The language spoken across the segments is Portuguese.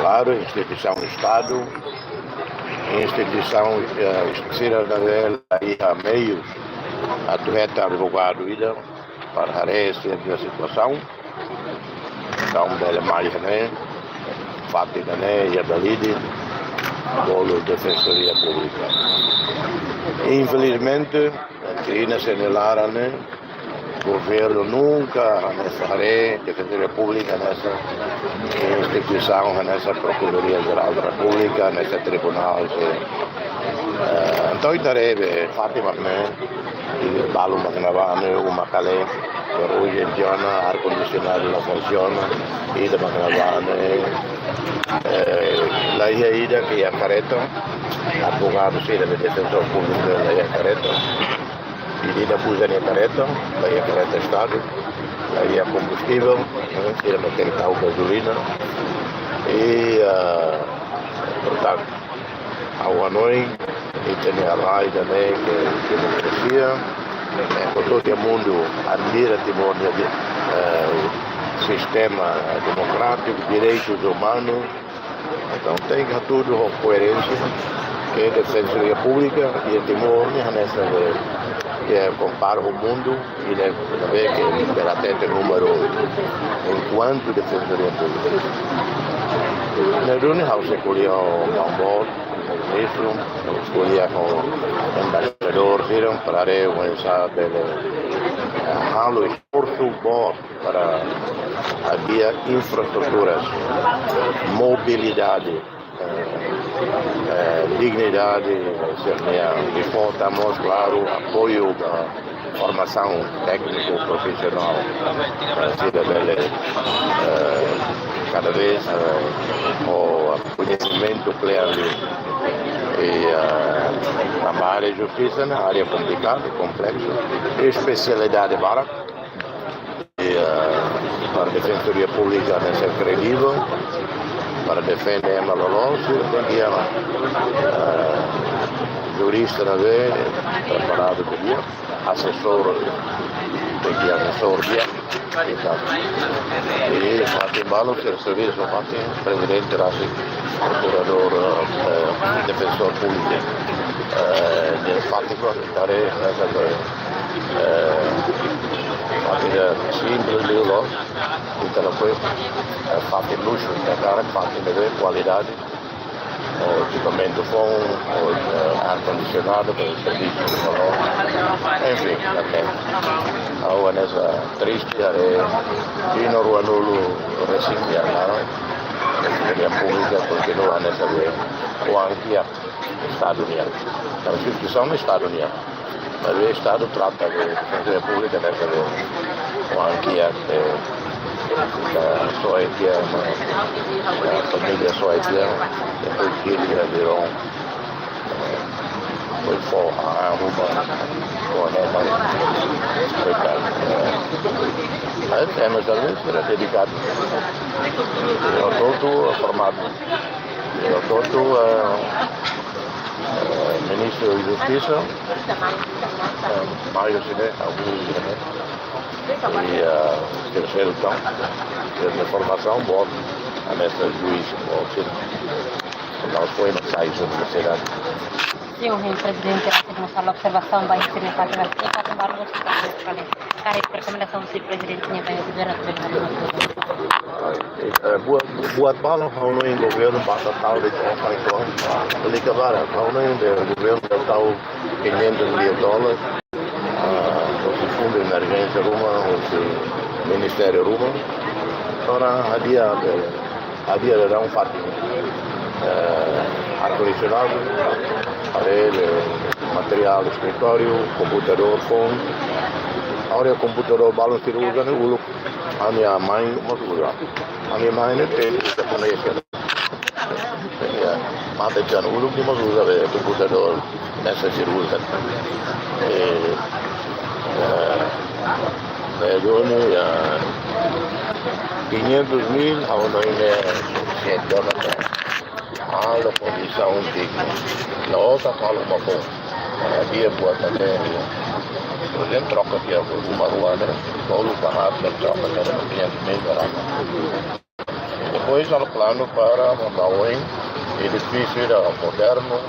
claro, instituição do Estado, instituição cidadã aí há meios a doeta advogado ida para a situação. Então, dela mais né, Fátima né, e a Dalide, bolo Defensoria Pública. Infelizmente, aqui na Senelara, né, o governo nunca fará Defensoria Pública nessa instituição, nessa Procuradoria Geral da República, nesse tribunal. Então, darebbe Fátima né, il ballo magnavane uma calé per hoje em dia ar condicionado não funciona e da magnavane la ida que é careta advogado sim da defensor público da é careta e da fusa é careta da é careta estado da é combustível que é mecânica ou gasolina e portanto ao Hanoi e tem a raia também que é democracia. Todo o mundo admira o sistema democrático, direitos humanos. Então tem tudo com coerência que é a Defensoria Pública e o Timor nessa que compara o mundo e vê que é até o número enquanto Defensoria Pública. Na reunião se escolheu um bom ministro, escolheu um embaixador, para realizar o esforço bom para havia infraestruturas, mobilidade, dignidade, e faltamos, claro, apoio da formação técnico-profissional cada vez o conhecimento pleno e na área de justiça, na área complicada, complexa, especialidade barata e para a Defensoria Pública ser credível, para defender a malológica, tem que jurista na vez, preparado por dia, assessor, tem que assessor dia, e fate balo per servizio, fate presidente Rassi, procurador, defensor público, fate guardare fate simples livello, então depois fate luxo, fate de qualidade, equipamento bom, ar-condicionado para o serviço de valor, enfim, agora nessa triste área, e no Ruanulo reciclar, a pública continua nessa vez, o anche Estados Unidos. A instituição é Estados Unidos, mas o Estado trata de República nessa vez, o anche da Suécia, a família Suécia, depois que eles viram foi forra, arruma, mas às vezes era dedicado. Eu todo formado, eu todo ministro de Justiça, Mário Cine, e terceiro então, teve uma formação boa, nessa juiz, nós foi no site da universidade. Sim, o presidente da sala de observação vai ser nessa atividade para tomar uma decisão. A recomendação do presidente tinha que buat bala kalau yang governo passa tal de conferência ele acabar kalau o governo tahu $500 milhões o fundo de emergência Roma o Ministério Roma ora havia dar fato ar-condicionado, aparelho, material, escritório, computador, fone. Agora o computador balão que usa no ulo, a minha mãe não usa. A minha mãe não tem japonesa. Mas já no ulo que não usa o computador nessa cirurgia. $500 mil a uno $100. Alla condição digna. Na outra fala uma boa. Havia boa também. Por exemplo, troca de uma ruana, todo o barraco da troca era $500 mil. depois há um plano para montar um edifício moderno,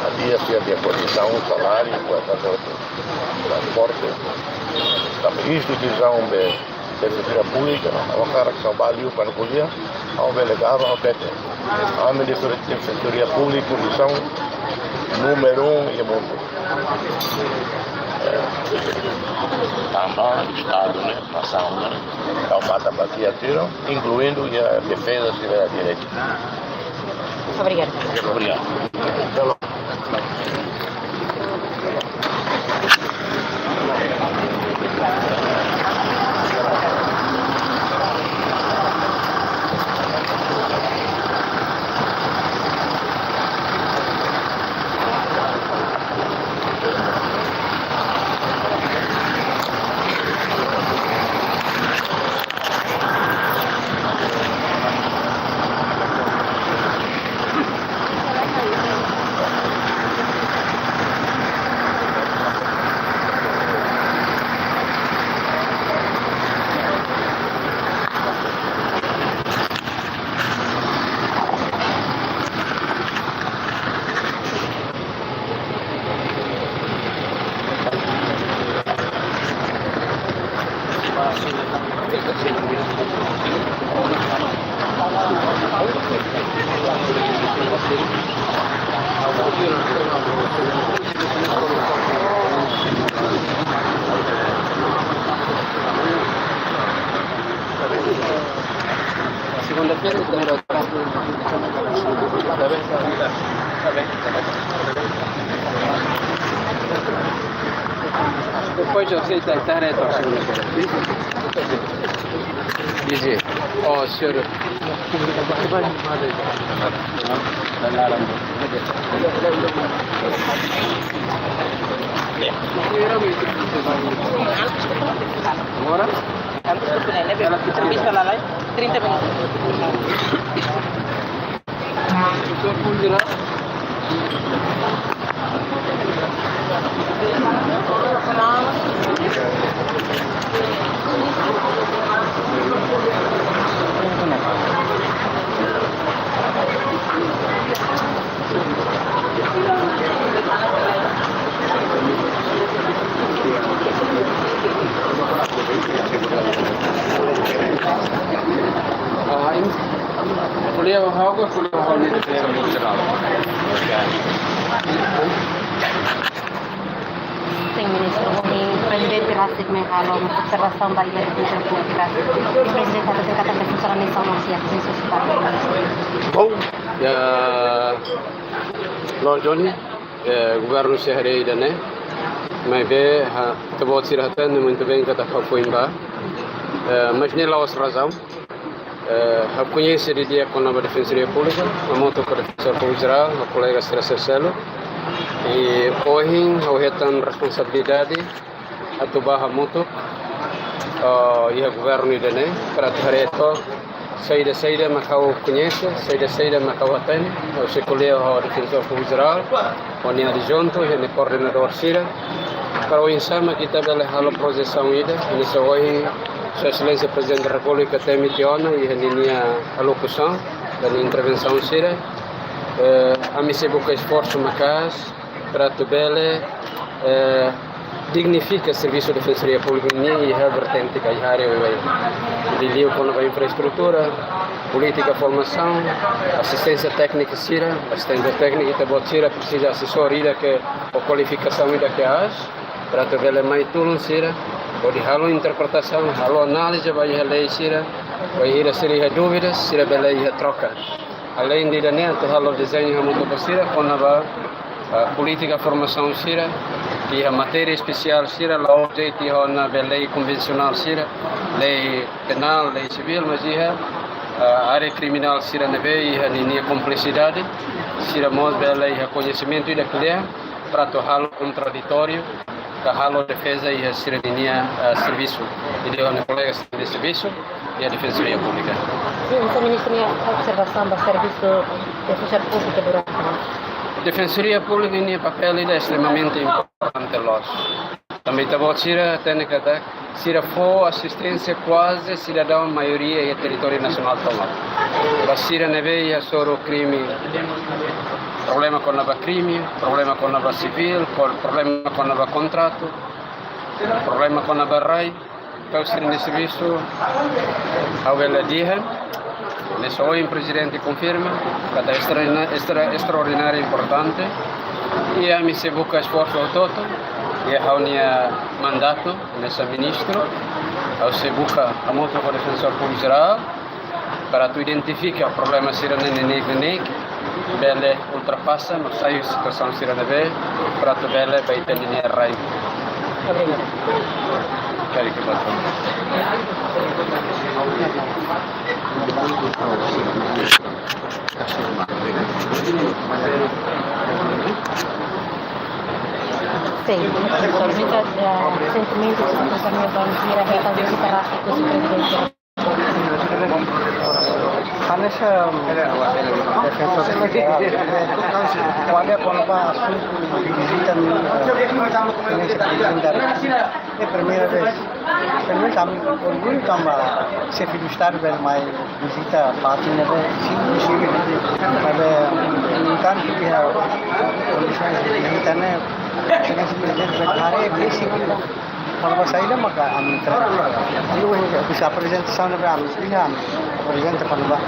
ali assim de condição, salário, transporte, a instituição de defensoria pública, a cara que trabalha para colher, ao delegado, ao PT. A defensoria pública, condição número 1 e mundo. Também Estado, né, nação, né, então mata batia tiro, incluindo a defesa da direita. Obrigada. Obrigado. Segunda-feira então depois eu sei tentar a segunda-feira. Dizer, ó senhor, agora? Ela lá 30 minutos. Doutor Fulgirá. Kuliah apa? Kuliah hal ini Sim, ministro. O presidente Rastik Mehalo, observação da ilha de Pública. O presidente está tentando funcionar nessa nossa Bom, Lord Johnny, governo sehari ini, mas vê, tebot sirahatan muito bem kata Papuimba, mas nem lá os razão. Reconhecer a ideia com a nova Defensoria Pública, a moto para o Defensor Público Geral, o colega Strasser Celo, e hoje eu retenho responsabilidade a tubar a moto e o governo idane para ter saída mas eu conheço, saída mas eu atendo, eu se colhe o Defensor Público Geral, o Nia Adjunto e o coordenador Sira, para o insama que está bela a projeção ida, nesse hoje Sua Excelência Presidente da República tem mitiona e a locução da intervenção Sira, a mim se busca esforço macas para tu bela dignifica o serviço de defensoria pública e a vertente que a área de lío com a infraestrutura, política, formação, assistência técnica Sira, assistência técnica que a Sira precisa assessoria que a qualificação da que há para tu bela mais tudo Sira. Bodi halo interpretação, halo análise, vai relei Sira, vai ir a seria dúvidas, Sira bela ia troca. Além de dentro, halo desenho muito Sira, com a política formação Sira, e a matéria especial Sira, lá onde tem a lei convencional Sira, lei penal, lei civil, mas a área criminal Sira neve e a linha complexidade, Sira mos bela e a conhecimento da cliente, para to halo contraditório. Que halo defesa e a cidadania serviço e de uma colega de serviço e a defensoria pública. Sim, ministro, a observação do serviço de defesa pública durante Defensoria pública em papel é extremamente importante nós. Também estava a técnica da Sira for assistência quase cidadão maioria e território nacional tomado. Basira neveia soro crime, problema com nova crime, problema com nova civil, problema com nova contrato, problema com nova RAI, então se nesse serviço ao ela diha, nesse hoje o presidente confirma que é extraordinário importante e a mim se busca esforço ao todo e a unia mandato nesse ministro, ao se busca a moto com o defensor público geral para tu identificar o problema se nenek bele ultrapassa, não sai a situação se para tu bele vai ter linha RAI. Obrigada. Quero que bata. Sim, professor, recentemente o professor Milton Gira realizou visita rápida com o presidente. Hanesha wale konpa visita é primeira vez kami orgulho tamba se filustar bel mai visita parti neve sim kan que condições de visita né dengan presidente berhari basic kalau saya dah maka amin terus bisa apresentação neve amin lihat presente para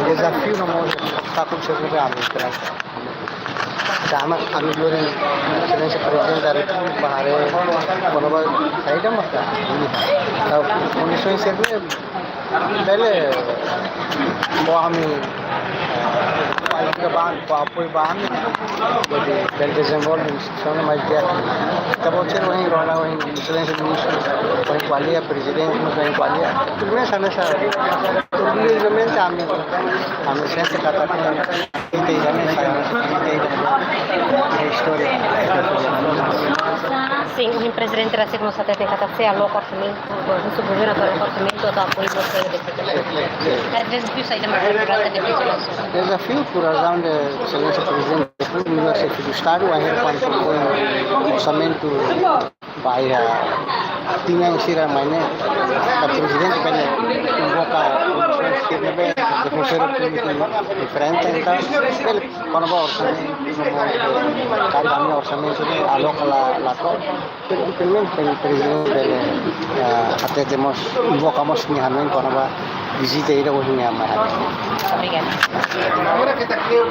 desafio no modo obstáculo sobre amin terus sama amin loren excelência presidente da república bahare kalau saya dah maka tahu condições serve bele kami ke bahan apoio bahan jadi dari desenvolve instituição mais dia acabou de ser wahing rola wahing excelência ministro wahing qualia presidente wahing qualia tudo nessa obviamente a ciência kata kita ini saya kita história Sim, o presidente da Segurança Técnica está se alô orçamento, o governo para o orçamento da apoio do Cada vez que sai da marca de legislação. Desafio por razão de excelência presidente do Universidade do Estado, quando propõe o orçamento vai tinha em Sira Maine, o presidente vai invocar condições que deve defender diferente, então ele quando vai orçamento, cada orçamento aloca lá primeiro o presidente dele até temos invocamos minha quando vai visita ir ao minha mãe. Obrigada. Agora que está aqui eu